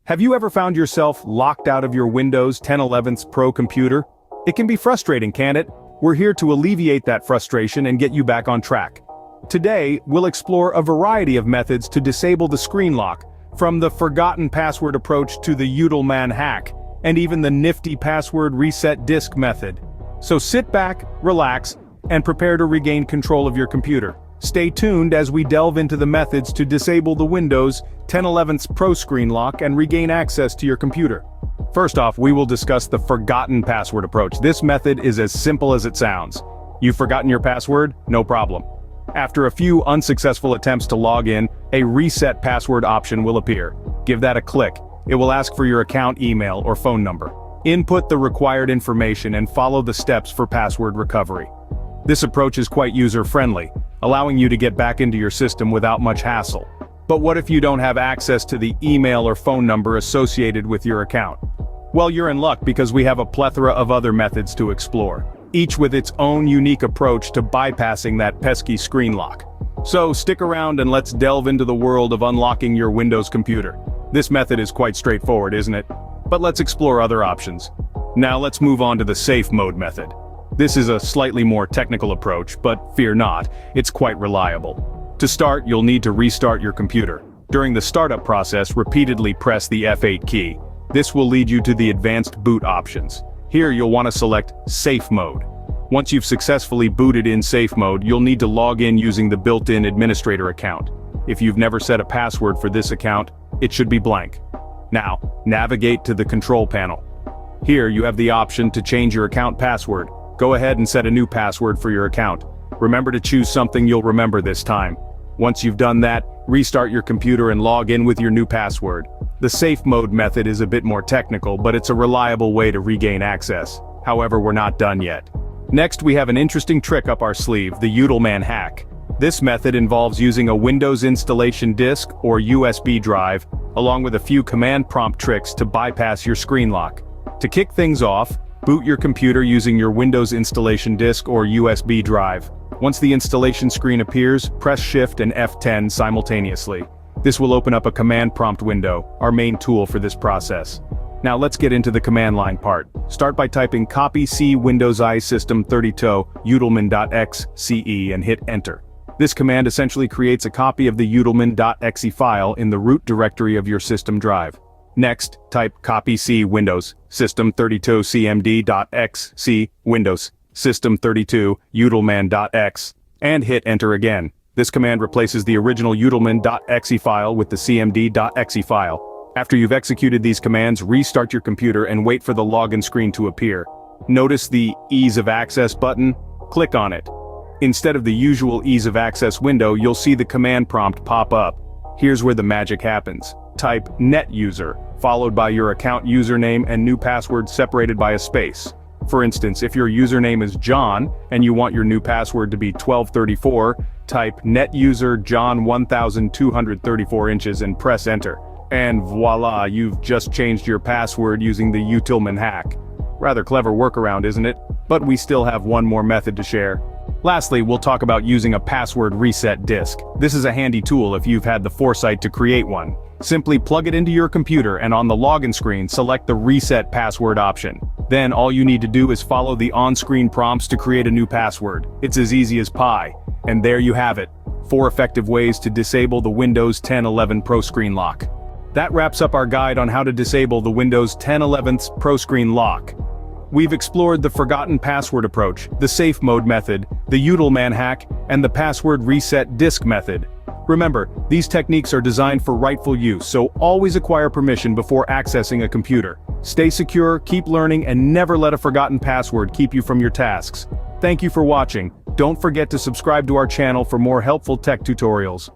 Have you ever found yourself locked out of your Windows 10 11th Pro computer? It can be frustrating, can't it? We're here to alleviate that frustration and get you back on track. Today, we'll explore a variety of methods to disable the screen lock, from the forgotten password approach to the Udelman hack, and even the nifty password reset disk method. So sit back, relax, and prepare to regain control of your computer. Stay tuned as we delve into the methods to disable the Windows 10 11th Pro screen lock and regain access to your computer. First off, we will discuss the forgotten password approach. This method is as simple as it sounds. You've forgotten your password? No problem. After a few unsuccessful attempts to log in, a reset password option will appear. Give that a click. It will ask for your account email or phone number. Input the required information and follow the steps for password recovery. This approach is quite user-friendly, allowing you to get back into your system without much hassle. But what if you don't have access to the email or phone number associated with your account? Well, you're in luck because we have a plethora of other methods to explore, each with its own unique approach to bypassing that pesky screen lock. So stick around and let's delve into the world of unlocking your Windows computer. This method is quite straightforward, isn't it? But let's explore other options. Now let's move on to the safe mode method. This is a slightly more technical approach, but fear not, it's quite reliable. To start, you'll need to restart your computer. During the startup process, repeatedly press the F8 key. This will lead you to the advanced boot options. Here you'll want to select Safe Mode. Once you've successfully booted in Safe Mode, you'll need to log in using the built-in administrator account. If you've never set a password for this account, it should be blank. Now, navigate to the control panel. Here you have the option to change your account password. Go ahead and set a new password for your account. Remember to choose something you'll remember this time. Once you've done that, restart your computer and log in with your new password. The safe mode method is a bit more technical, but it's a reliable way to regain access. However, we're not done yet. Next, we have an interesting trick up our sleeve, the Udelman hack. This method involves using a Windows installation disk or USB drive, along with a few command prompt tricks to bypass your screen lock. To kick things off, boot your computer using your Windows installation disk or USB drive. Once the installation screen appears, press Shift and F10 simultaneously. This will open up a command prompt window, our main tool for this process. Now let's get into the command line part. Start by typing copy C Windows I System32 udelman.xce and hit enter. This command essentially creates a copy of the udelman.exe file in the root directory of your system drive. Next, type copy C Windows System32 cmd.xc Windows System32 udelman.x and hit enter again. This command replaces the original udelman.exe file with the cmd.exe file. After you've executed these commands, restart your computer and wait for the login screen to appear. Notice the Ease of Access button? Click on it. Instead of the usual Ease of Access window, you'll see the command prompt pop up. Here's where the magic happens. Type NetUser, followed by your account username and new password separated by a space. For instance, if your username is John, and you want your new password to be 1234, type NetUser John 1234 inches and press enter. And voila, you've just changed your password using the Udelman hack. Rather clever workaround, isn't it? But we still have one more method to share. Lastly, we'll talk about using a password reset disk. This is a handy tool if you've had the foresight to create one. Simply plug it into your computer and on the login screen select the reset password option. Then all you need to do is follow the on-screen prompts to create a new password. It's as easy as pie. And there you have it. 4 effective ways to disable the Windows 10 11 Pro screen lock. That wraps up our guide on how to disable the Windows 10 11th Pro screen lock. We've explored the forgotten password approach, the safe mode method, the Udelman hack, and the password reset disk method. Remember, these techniques are designed for rightful use, so always acquire permission before accessing a computer. Stay secure, keep learning, and never let a forgotten password keep you from your tasks. Thank you for watching. Don't forget to subscribe to our channel for more helpful tech tutorials.